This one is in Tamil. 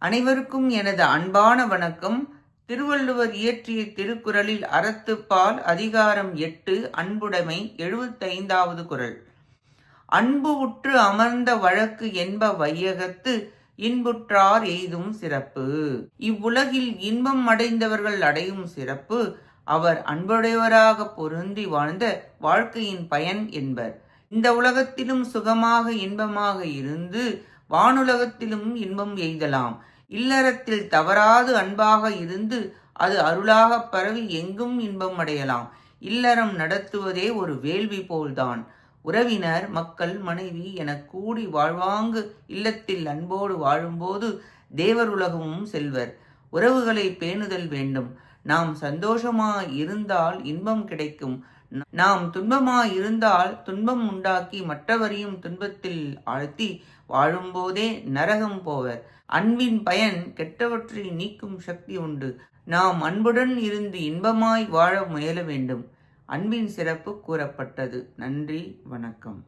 அனைவருக்கும் எனது அன்பான வணக்கம். திருவள்ளுவர் இயற்றிய திருக்குறளில் அறத்துப்பால் அதிகாரம் 8 அன்புடைமை 75வது குறள். அன்பு உற்று அமர்ந்த வழக்கு என்ப வையகத்து இன்புற்றார் எய்தும் சிறப்பு. இவ்வுலகில் இன்பம் அடைந்தவர்கள் அடையும் சிறப்பு அவர் அன்புடையவராக பொருந்தி வாழ்ந்த வாழ்க்கையின் பயன் என்பர். இந்த உலகத்திலும் சுகமாக இன்பமாக இருந்து வானுலகத்திலும் இன்பம் எய்தலாம். இல்லறத்தில் தவறாது அன்பாக இருந்து அது அருளாக பரவி எங்கும் இன்பம் அடையலாம். இல்லறம் நடத்துவதே ஒரு வேள்வி போல்தான். உறவினர், மக்கள், மனைவி என கூடி வாழ்வாங்கு இல்லத்தில் அன்போடு வாழும்போது தேவர் உலகமும் செல்வர். உறவுகளை பேணுதல் வேண்டும். நாம் சந்தோஷமாய் இருந்தால் இன்பம் கிடைக்கும். நாம் துன்பமாய் இருந்தால் துன்பம் உண்டாக்கி மற்றவரையும் துன்பத்தில் ஆழ்த்தி வாழும்போதே நரகம் போவர். அன்பின் பயன் கெட்டவற்றை நீக்கும் சக்தி உண்டு. நாம் அன்புடன் இருந்து இன்பமாய் வாழ முயல வேண்டும். அன்பின் சிறப்பு கூறப்பட்டது. நன்றி, வணக்கம்.